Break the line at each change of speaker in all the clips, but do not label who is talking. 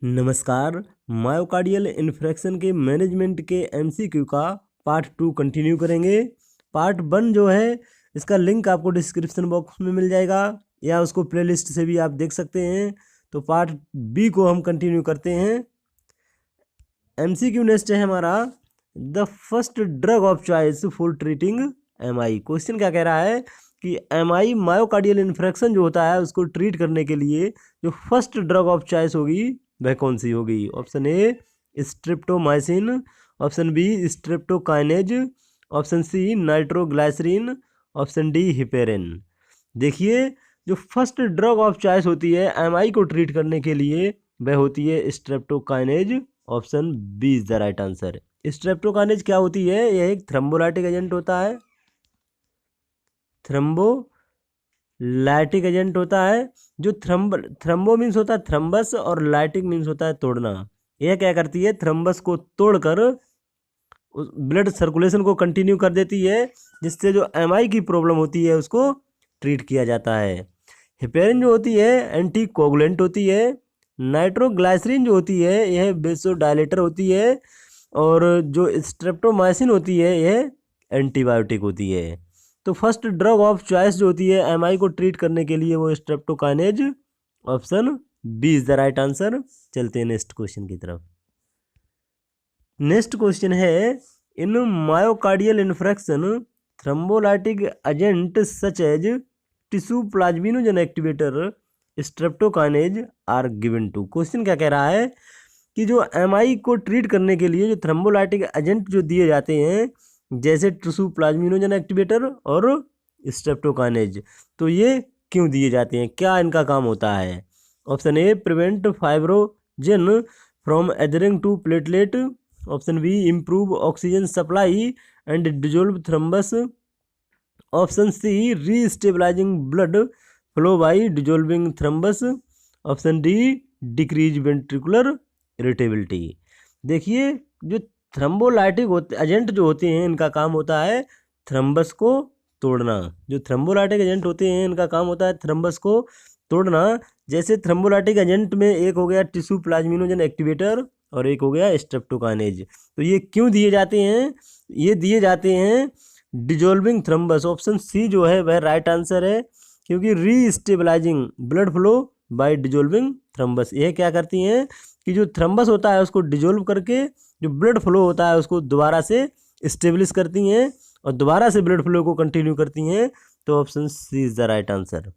नमस्कार। Myocardial infarction के management के एमसीक्यू का पार्ट 2 कंटिन्यू करेंगे। पार्ट 1 जो है इसका लिंक आपको डिस्क्रिप्शन बॉक्स में मिल जाएगा या उसको प्लेलिस्ट से भी आप देख सकते हैं। तो पार्ट बी को हम कंटिन्यू करते हैं। एमसीक्यू नेक्स्ट है हमारा, the first drug of choice for treating MI. Question क्या कह रहा है कि एमआई मायोकार्डियल इन्फ्रेक्शन जो होता है उसको ट्रीट करने के लिए जो फर्स्ट ड्रग ऑफ चॉइस होगी वह कौन सी होगी। Option A streptomycin, option B streptokinase, option C nitroglycerin, option D heparin. देखिए, जो फर्स्ट ड्रग ऑफ चॉइस होती है एमआई को ट्रीट करने के लिए वह होती है streptokinase. Option B is the right answer. Streptokinase क्या होती है? यह एक थ्रोम्बोलाइटिक एजेंट होता है। थ्रोम्बोलाइटिक एजेंट होता है। जो थ्रम्बो मीन्स होता है थ्रम्बस और लाइटिक मीन्स होता है तोड़ना। यह क्या करती है? थ्रम्बस को तोड़कर उस ब्लड सर्कुलेशन को कंटिन्यू कर देती है, जिससे जो एमआई की प्रॉब्लम होती है उसको ट्रीट किया जाता है। हिपेरिन जो होती है एंटी कोगुलेंट होती है। नाइट्रोग्लाइसरीन जो होती है यह बेसोडाइलेटर होती है। और जो स्ट्रेप्टोमाइसिन होती है यह एंटीबायोटिक होती है। तो फर्स्ट ड्रग ऑफ चॉइस जो होती है एमआई को ट्रीट करने के लिए वो streptokinase. Option B is the right answer. चलते हैं नेक्स्ट क्वेश्चन की तरफ। नेक्स्ट क्वेश्चन है, in myocardial infarction thrombolytic agent such as tissue plasminogen activator streptokinase are given to. Question क्या कह रहा है कि जो एमआई को ट्रीट करने के लिए जो थ्रोम्बोलाइटिक एजेंट जो दिए जाते हैं जैसे टिश्यू प्लाज्मिनोजन एक्टिवेटर और स्ट्रेप्टोकाइनेज, तो ये क्यों दिए जाते हैं, क्या इनका काम होता है। Option A prevent fibrinogen from adhering to platelet, option B improve oxygen supply and dissolve thrombus, option C restabilising blood flow by dissolving thrombus, option D decrease ventricular irritability. देखिए, जो थ्रम्बोलाइटिक एजेंट जो होते हैं इनका काम होता है थ्रम्बस को तोड़ना। जो थ्रम्बोलाइटिक एजेंट होते हैं इनका काम होता है थ्रम्बस को तोड़ना। जैसे थ्रम्बोलाइटिक एजेंट में एक हो गया टिश्यू प्लाज्मिनोजन एक्टिवेटर और एक हो गया स्ट्रेप्टोकाइनेज। तो ये क्यों दिए जाते हैं? ये दिए जाते हैं डिजोल्विंग थ्रम्बस। ऑप्शन सी जो है वह राइट आंसर है, क्योंकि restabilising blood flow by dissolving thrombus. यह क्या करती हैं कि जो थ्रम्बस होता है उसको डिजोल्व करके जो ब्लड फ्लो होता है उसको दोबारा से स्टेब्लिश करती हैं और दोबारा से ब्लड फ्लो को कंटिन्यू करती हैं। तो option C is the right answer.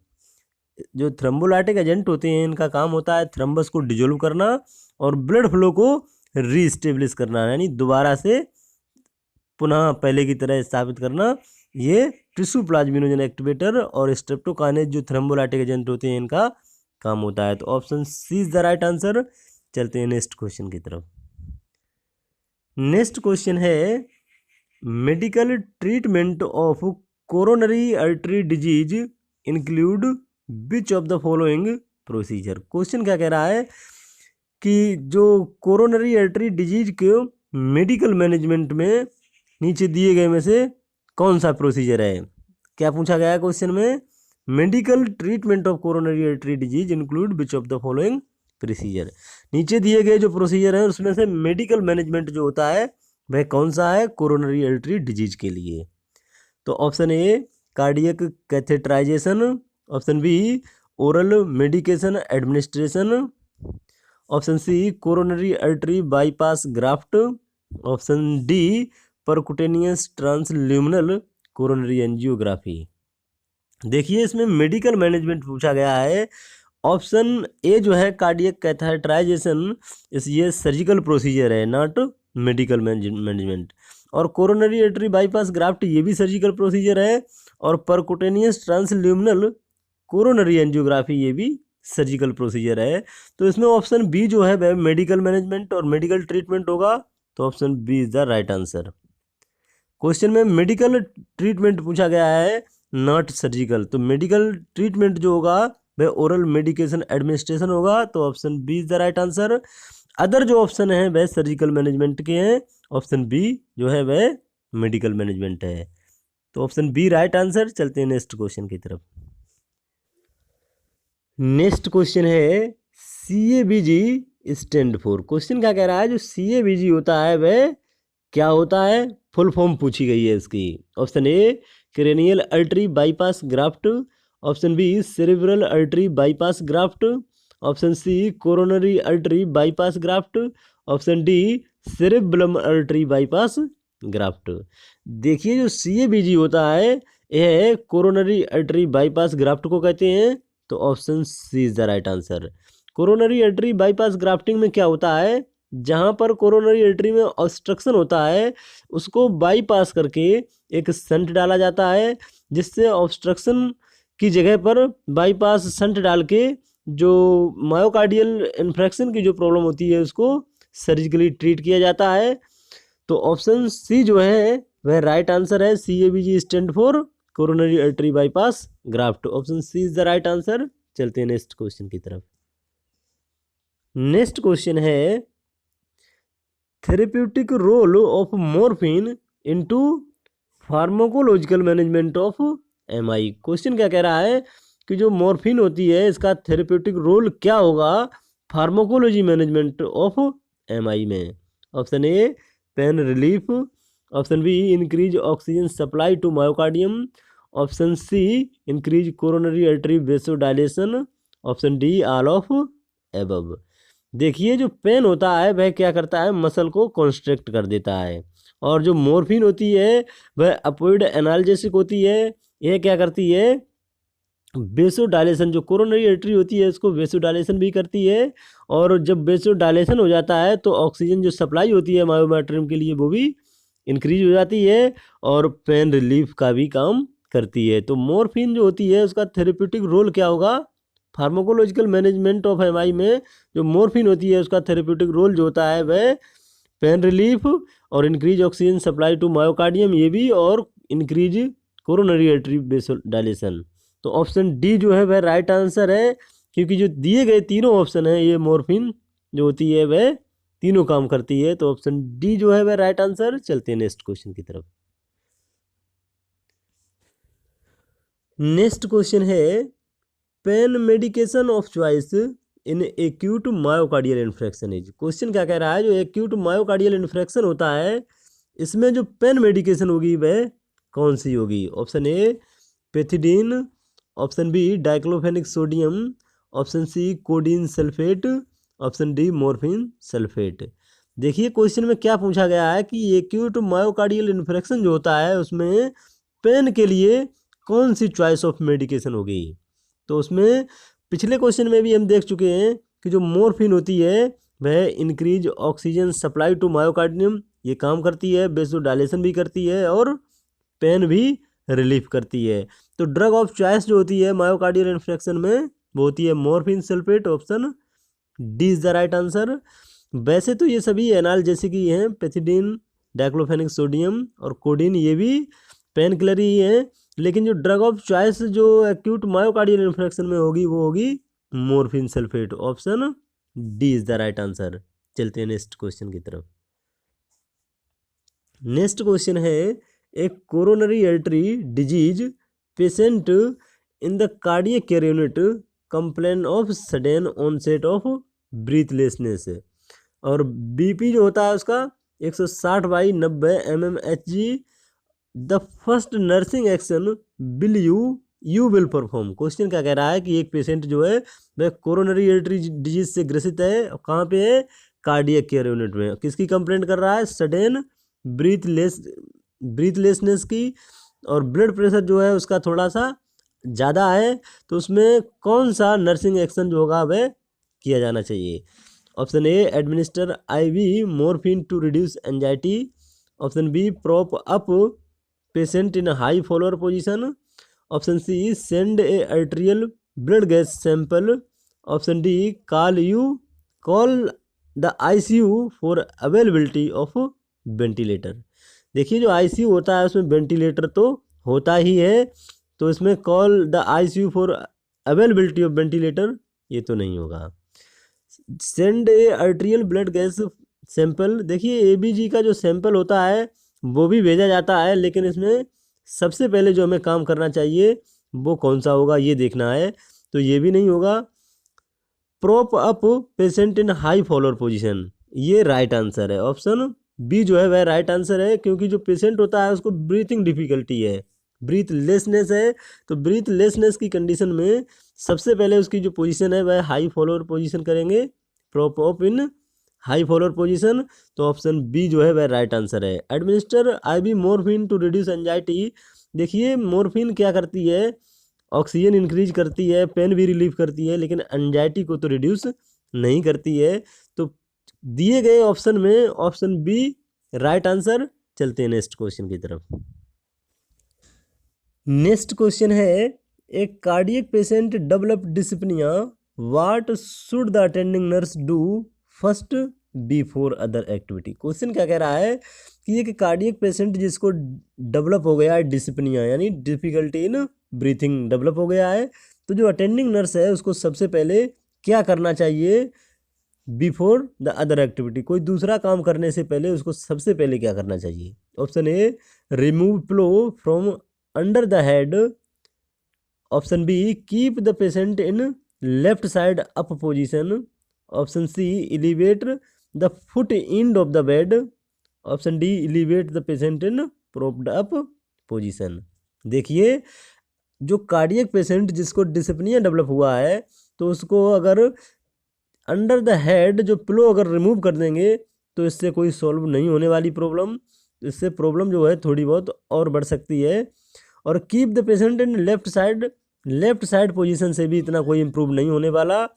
जो थ्रोम्बोलाइटिक एजेंट होते हैं इनका काम होता है थ्रम्बस को डिजोल्व करना और ब्लड फ्लो को रीस्टेब्लिश करना, यानी दोबारा से पुनः पहले की तरह स्थापित करना। ये टिश्यू प्लाज्मिनोजन एक्टिवेटर और स्ट्रेप्टोकाइनेज जो थ्रोम्बोलाइटिक एजेंट होते हैं इनका काम होता है। तो option C is the right answer. चलते हैं नेक्स्ट क्वेश्चन की तरफ। नेक्स्ट क्वेश्चन है, medical treatment of coronary artery disease include which of the following procedure. Question क्या कह रहा है कि जो कोरोनरी आर्टरी डिजीज के मेडिकल मैनेजमेंट में नीचे दिए गए में से कौन सा प्रोसीजर है। क्या पूछा गया है क्वेश्चन में? Medical treatment of coronary artery disease include which of the following procedure. नीचे दिए गए जो प्रोसीजर है उसमें से मेडिकल मैनेजमेंट जो होता है वह कौन सा है कोरोनरी आर्टरी डिजीज के लिए। तो option A cardiac catheterisation, option B oral medication administration, option C coronary artery bypass graft, option D percutaneous transluminal coronary angiography. देखिए, इसमें मेडिकल मैनेजमेंट पूछा गया है। ऑप्शन ए जो है कार्डियक कैथेटराइजेशन, ये सर्जिकल प्रोसीजर है, नॉट मेडिकल मैनेजमेंट। और कोरोनरी आर्टरी बाईपास ग्राफ्ट ये भी सर्जिकल प्रोसीजर है। और परकुटेनियस ट्रांसल्यूमिनल कोरोनरी एंजियोग्राफी ये भी सर्जिकल प्रोसीजर है। तो इसमें ऑप्शन बी जो है वह मेडिकल मैनेजमेंट और मेडिकल ट्रीटमेंट होगा। तो option B is the right answer. Question में मेडिकल ट्रीटमेंट पूछा गया है, नॉट सर्जिकल। तो मेडिकल ट्रीटमेंट जो होगा वह ओरल मेडिकेशन एडमिनिस्ट्रेशन होगा। तो option B is the right answer. Other जो ऑप्शन है वह सर्जिकल मैनेजमेंट के हैं। ऑप्शन बी जो है वह मेडिकल मैनेजमेंट है। तो ऑप्शन बी राइट आंसर। चलते हैं नेक्स्ट क्वेश्चन की तरफ। नेक्स्ट क्वेश्चन है, CABG स्टैंड फॉर। क्वेश्चन क्या कह रहा है, जो CABG होता है वह क्या होता है, फुल फॉर्म पूछी गई है इसकी। Option A cranial artery bypass graft, option B cerebral artery bypass graft, option C coronary artery bypass graft, option D cerebrum artery bypass graft. देखिए जो CABG होता है यह कोरोनरी अर्टरी बाईपास ग्राफ्ट को कहते हैं, तो option C is the right answer. Coronary artery bypass grafting में क्या होता है, जहाँ पर कोरोनरी अर्टरी में ऑब्स्ट्रक्शन होता है उसको बाईपास करके एक शंट डाला जाता है, जिससे ऑब्स्ट्रक्शन की जगह पर बाईपास शंट डाल के जो मायोकार्डियल इन्फेक्शन की जो प्रॉब्लम होती है उसको सर्जिकली ट्रीट किया जाता है। तो ऑप्शन सी जो है वह राइट आंसर है। CABG stand for coronary artery bypass graft. Option C is the right answer. चलते हैं नेक्स्ट क्वेश्चन की तरफ। नेक्स्ट क्वेश्चन है therapeutic role of morphine into pharmacological management of MI। क्वेश्चन क्या कह रहा है कि जो मॉर्फिन होती है इसका थेरेप्यूटिक रोल क्या होगा फार्माकोलॉजी मैनेजमेंट ऑफ MI में। Option A pain relief, option B increase oxygen supply to myocardium, option C increase coronary artery vasodilation, option D all of above. देखिए जो पेन होता है वह क्या करता है, मसल को कॉन्स्ट्रिक्ट कर देता है, और जो मॉर्फिन होती है वह अपोइड एनाल्जेसिक होती है। यह क्या करती है, वेसोडाइलेशन, जो कोरोनरी अर्टरी होती है उसको वेसोडाइलेशन भी करती है, और जब वेसोडाइलेशन हो जाता है तो ऑक्सीजन जो सप्लाई होती है मायोमेट्रियम के लिए वो भी इंक्रीज हो जाती है, और पेन रिलीफ का भी काम करती है। तो मॉर्फिन जो होती है उसका थेरेप्यूटिक रोल क्या होगा फार्माकोलॉजिकल मैनेजमेंट ऑफ MI में। जो मॉर्फिन होती है उसका थेरेप्यूटिक रोल जो होता है वह पेन रिलीफ और increase oxygen supply to myocardium ये भी, और इंक्रीज कोरोनरी अर्टरी वेसोडाइलेशन। तो ऑप्शन डी जो है वह राइट आंसर है, क्योंकि जो दिए गए तीनों ऑप्शन है ये मॉर्फिन जो होती है वह तीनों काम करती है। तो ऑप्शन डी जो है वह राइट आंसर। चलते हैं नेक्स्ट क्वेश्चन की तरफ। नेक्स्ट क्वेश्चन है pain medication of choice in acute myocardial infection is. Question क्या कह रहा है, जो एक्यूट मायोकार्डियल इन्फेक्शन होता है इसमें जो पेन मेडिकेशन होगी वह कौन सी होगी। Option A pethidine, option B diclofenac sodium, option C codeine sulphate, option D morphine sulphate. देखिए क्वेश्चन में क्या पूछा गया है कि एक्यूट मायोकार्डियल इन्फेक्शन जो होता है उसमें पेन के लिए कौन सी चॉइस ऑफ मेडिकेशन होगी। तो उसमें पिछले क्वेश्चन में भी हम देख चुके हैं कि जो मॉर्फिन होती है वह increase oxygen supply to myocardium ये काम करती है, वेसोडाइलेशन भी करती है और पेन भी रिलीफ करती है। तो ड्रग ऑफ चॉइस जो होती है मायोकार्डियल इन्फेक्शन में वो होती है morphine sulphate. Option D is the right answer. वैसे तो ये सभी एनाल्जेसिक ही हैं, पेथिडीन, डाइक्लोफेनिक सोडियम और कोडीन ये भी पेन किलर ही हैं, लेकिन जो ड्रग ऑफ चॉइस जो एक्यूट मायोकार्डियल इन्फेक्शन में होगी वो होगी morphine sulphate. Option D is the right answer. चलते हैं नेक्स्ट क्वेश्चन की तरफ। नेक्स्ट क्वेश्चन है एक coronary artery disease patient in the cardiac care unit complain of sudden onset of breathlessness, और BP जो होता है उसका 160/90 mmHg। The first nursing action will you will perform. क्वेश्चन क्या कह रहा है कि एक पेशेंट जो है वह कोरोनरी अर्टरी डिजीज से ग्रसित है, कहाँ पे है, कार्डियक केयर यूनिट में। किसकी कंप्लेंट कर रहा है, सडन ब्रीथलेसनेस की, और ब्लड प्रेशर जो है उसका थोड़ा सा ज़्यादा है। तो उसमें कौन सा नर्सिंग एक्शन जो होगा वह किया जाना चाहिए। Option A administer IV morphine to reduce anxiety, option B prop up patient in high Fowler position, option C send a arterial blood gas sample, option D call the ICU for availability of ventilator. देखिए जो ICU होता है उसमें ventilator तो होता ही है, तो इसमें call the ICU for availability of ventilator ये तो नहीं होगा। Send a arterial blood gas sample, देखिए ABG का जो सैंपल होता है वो भी भेजा जाता है, लेकिन इसमें सबसे पहले जो हमें काम करना चाहिए वो कौन सा होगा ये देखना है, तो ये भी नहीं होगा। Prop up patient in high Fowler position, ये राइट आंसर है। ऑप्शन बी जो है वह राइट आंसर है, क्योंकि जो पेशेंट होता है उसको ब्रीथिंग डिफिकल्टी है, ब्रीथलेसनेस है। तो ब्रीथलेसनेस की कंडीशन में सबसे पहले उसकी जो पोजीशन है वह हाई फॉलोअर पोजीशन करेंगे, prop up in high Fowler position. तो ऑप्शन बी जो है वह राइट आंसर है। Administer IV morphine to reduce anxiety, देखिए मॉर्फिन क्या करती है, ऑक्सीजन इंक्रीज करती है, पेन भी रिलीफ करती है, लेकिन एंजाइटी को तो रिड्यूस नहीं करती है। तो दिए गए ऑप्शन में ऑप्शन बी राइट आंसर। चलते हैं नेक्स्ट क्वेश्चन की तरफ। नेक्स्ट क्वेश्चन है, एक cardiac patient develop dyspnoea, what should the attending nurse do first before other activity. Question क्या कह रहा है कि एक कार्डियक पेशेंट जिसको डेवलप हो गया है डिस्पनिया, यानी डिफिकल्टी इन ब्रीथिंग डेवलप हो गया है, तो जो अटेंडिंग नर्स है उसको सबसे पहले क्या करना चाहिए बिफोर द अदर एक्टिविटी, कोई दूसरा काम करने से पहले उसको सबसे पहले क्या करना चाहिए। Option A remove pillow from under the head, option B keep the patient in left side up position, option C elevate the foot end of the bed, option D elevate the patient in propped up position. देखिए जो cardiac patient जिसको dyspnoea develop हुआ है, तो उसको अगर under the head जो प्लो अगर रिमूव कर देंगे तो इससे कोई सॉल्व नहीं होने वाली प्रॉब्लम, इससे प्रॉब्लम जो है थोड़ी बहुत और बढ़ सकती है। और keep the patient in left side position से भी इतना कोई इम्प्रूव नहीं होने वाला।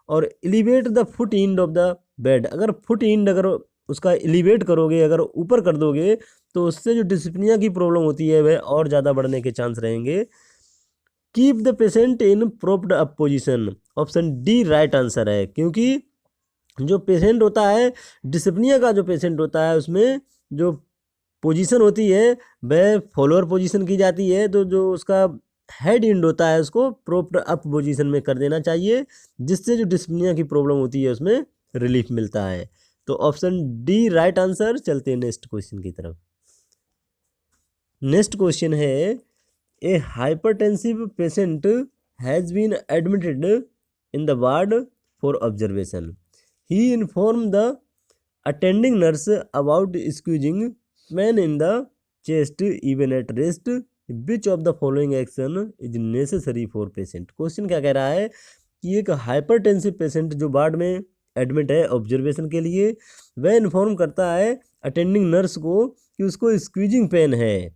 और elevate the foot end of the bed, अगर फुट एंड अगर उसका एलिवेट करोगे, अगर ऊपर कर दोगे, तो उससे जो डिस्पनिया की प्रॉब्लम होती है वह और ज़्यादा बढ़ने के चांस रहेंगे। Keep the patient in propped up position, option D right answer है, क्योंकि जो पेशेंट होता है डिस्पनिया का, जो पेशेंट होता है उसमें जो पोजीशन होती है वह फॉलोअर पोजीशन की जाती है। तो जो उसका हेड एंड होता है उसको प्रोप्ड अप पोजीशन में कर देना चाहिए, जिससे जो डिस्पनिया की प्रॉब्लम होती है उसमें रिलीफ मिलता है। तो ऑप्शन डी राइट आंसर। चलते हैं नेक्स्ट क्वेश्चन की तरफ। नेक्स्ट क्वेश्चन है, a hypertensive patient has been admitted in the ward for observation, he inform the attending nurse about squeezing pain in the chest even at rest, which of the following action is necessary for patient. Question क्या कह रहा है कि एक hypertensive patient जो ward में admit है observation के लिए, वह इन्फॉर्म करता है अटेंडिंग नर्स को कि उसको स्क्वीजिंग पेन है,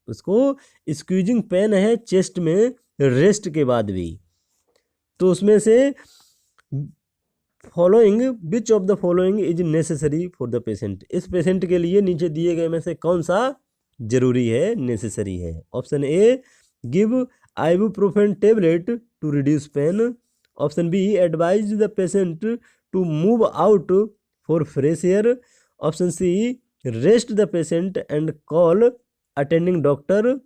उसको स्क्वीजिंग पेन है चेस्ट में रेस्ट के बाद भी। तो उसमें से following which of the following is necessary for the patient, इस पेशेंट के लिए नीचे दिए गए में से कौन सा जरूरी है, नेसेसरी है। Option A give ibuprofen tablet to reduce pain, option B advise the patient to move out for fresh air, option C rest the patient and call attending doctor,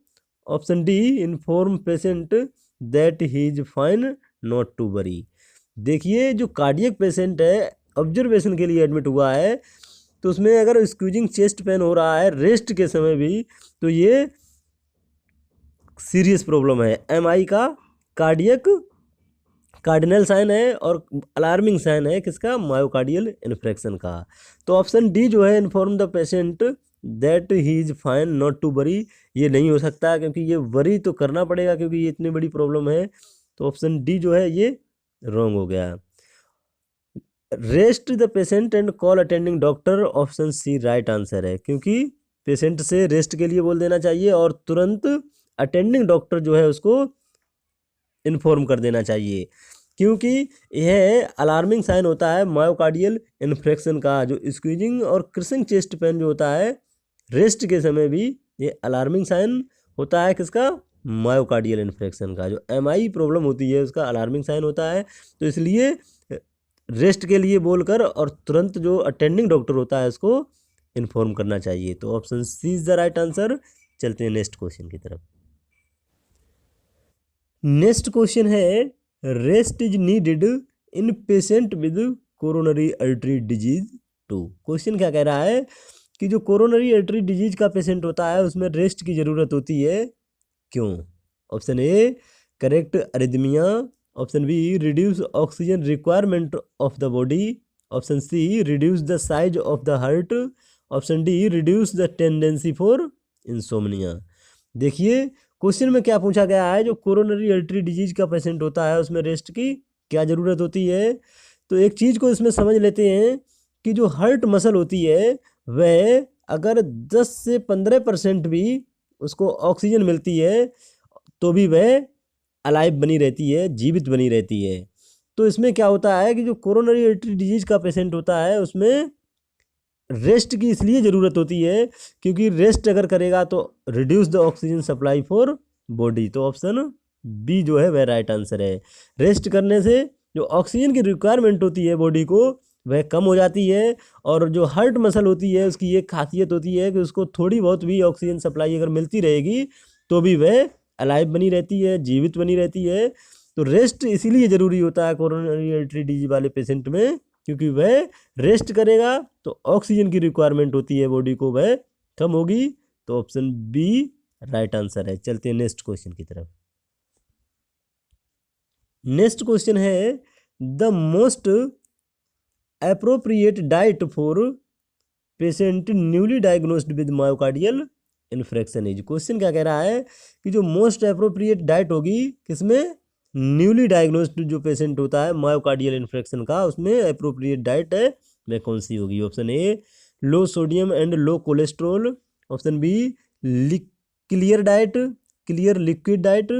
option D inform patient that he is fine not to worry. देखिए जो cardiac patient है observation के लिए admit हुआ है, तो उसमें अगर स्क्वीजिंग चेस्ट पेन हो रहा है रेस्ट के समय भी, तो ये सीरियस प्रॉब्लम है। एमआई का कार्डिनल साइन है और अलार्मिंग साइन है किसका, मायोकार्डियल इन्फ्रेक्शन का। तो ऑप्शन डी जो है inform the patient that he is fine not to worry, ये नहीं हो सकता, क्योंकि ये वरी तो करना पड़ेगा क्योंकि ये इतनी बड़ी प्रॉब्लम है। तो ऑप्शन डी जो है ये रॉन्ग हो गया। Rest the patient and call attending doctor, option C right answer है, क्योंकि पेशेंट से रेस्ट के लिए बोल देना चाहिए और तुरंत अटेंडिंग डॉक्टर जो है उसको इन्फॉर्म कर देना चाहिए, क्योंकि यह अलार्मिंग साइन होता है मायोकार्डियल इन्फ्रेक्शन का। जो स्क्वीजिंग और क्रिसिंग चेस्ट पेन जो होता है रेस्ट के समय भी, ये अलार्मिंग साइन होता है किसका, मायोकार्डियल इन्फ्रेक्शन का। जो एमआई प्रॉब्लम होती है उसका अलार्मिंग साइन होता है। तो इसलिए रेस्ट के लिए बोलकर और तुरंत जो अटेंडिंग डॉक्टर होता है उसको इन्फॉर्म करना चाहिए। तो option C is the right answer. चलते हैं नेक्स्ट क्वेश्चन की तरफ। नेक्स्ट क्वेश्चन है, rest is needed in patient with coronary artery disease 2। क्वेश्चन क्या कह रहा है कि जो कोरोनरी आर्टरी डिजीज का पेशेंट होता है उसमें रेस्ट की ज़रूरत होती है, क्यों। Option A correct arrhythmia, option B reduce oxygen requirement of the body, option C reduce the size of the heart, option D reduce the tendency for insomnia. देखिए क्वेश्चन में क्या पूछा गया है, जो कोरोनरी आर्टरी डिजीज का patient होता है उसमें रेस्ट की क्या ज़रूरत होती है। तो एक चीज़ को इसमें समझ लेते हैं कि जो हार्ट मसल होती है वह अगर 10 से 15% भी उसको ऑक्सीजन मिलती है तो भी वह अलाइव बनी रहती है, जीवित बनी रहती है। तो इसमें क्या होता है कि जो कोरोनरी आर्टरी डिजीज का पेशेंट होता है उसमें रेस्ट की इसलिए ज़रूरत होती है क्योंकि रेस्ट अगर करेगा तो reduce the oxygen supply for body. तो ऑप्शन बी जो है वह राइट आंसर है। रेस्ट करने से जो ऑक्सीजन की रिक्वायरमेंट होती है बॉडी को वह कम हो जाती है, और जो हार्ट मसल होती है उसकी एक खासियत होती है कि उसको थोड़ी बहुत भी ऑक्सीजन सप्लाई अगर मिलती रहेगी तो भी वह अलाइव बनी रहती है, जीवित बनी रहती है। तो रेस्ट इसीलिए ज़रूरी होता है कोरोनरी आर्टरी डिजीज वाले पेशेंट में, क्योंकि वह रेस्ट करेगा तो ऑक्सीजन की रिक्वायरमेंट होती है बॉडी को वह कम होगी। तो ऑप्शन बी राइट आंसर है। चलते हैं नेक्स्ट क्वेश्चन की तरफ। नेक्स्ट क्वेश्चन है the most appropriate diet for patient newly diagnosed with myocardial infarction is. Question क्या कह रहा है कि जो मोस्ट अप्रोप्रिएट डाइट होगी किसमें, न्यूली डायग्नोस्ड जो पेशेंट होता है मायोकार्डियल इन्फ्रेक्शन का, उसमें अप्रोप्रिएट डाइट है वह कौन सी होगी। Option A low sodium and low cholesterol, option B clear diet, clear liquid diet,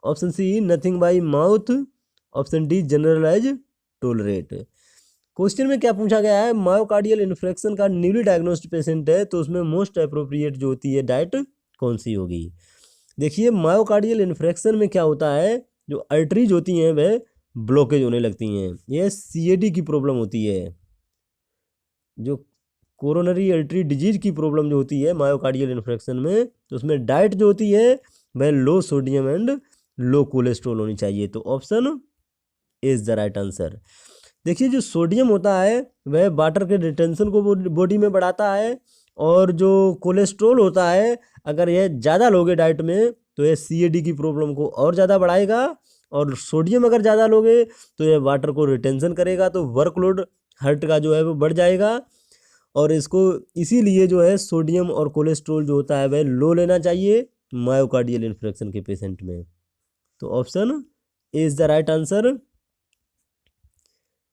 option C nothing by mouth, option D generalize tolerate. Question में क्या पूछा गया है, मायोकार्डियल इन्फ्रेक्शन का न्यूली डायग्नोस्ड पेशेंट है तो उसमें मोस्ट अप्रोप्रिएट जो होती है डाइट कौन सी होगी। देखिए मायोकार्डियल इन्फ्रेक्शन में क्या होता है, जो आर्टरीज होती हैं वह ब्लॉकेज होने लगती हैं, यह सीएडी की प्रॉब्लम होती है। जो कोरोनरी आर्टरी डिजीज की प्रॉब्लम जो होती है मायोकार्डियल इन्फ्रेक्शन में, तो उसमें डाइट जो होती है वह लो सोडियम एंड लो कोलेस्ट्रॉल होनी चाहिए। तो option is the right answer. देखिए जो सोडियम होता है वह वाटर के रिटेंशन को बॉडी में बढ़ाता है, और जो कोलेस्ट्रॉल होता है अगर यह ज़्यादा लोगे डाइट में तो यह सीएडी की प्रॉब्लम को और ज़्यादा बढ़ाएगा, और सोडियम अगर ज़्यादा लोगे तो यह वाटर को रिटेंशन करेगा, तो वर्कलोड हार्ट का जो है वो बढ़ जाएगा। और इसको इसीलिए जो है सोडियम और कोलेस्ट्रॉल जो होता है वह लो लेना चाहिए मायोकार्डियल इन्फ्रेक्शन के पेशेंट में। तो option is the right answer.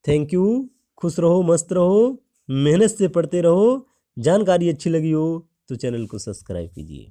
Thank you. खुश रहो, मस्त रहो, मेहनत से पढ़ते रहो। जानकारी अच्छी लगी हो तो चैनल को सब्सक्राइब कीजिए।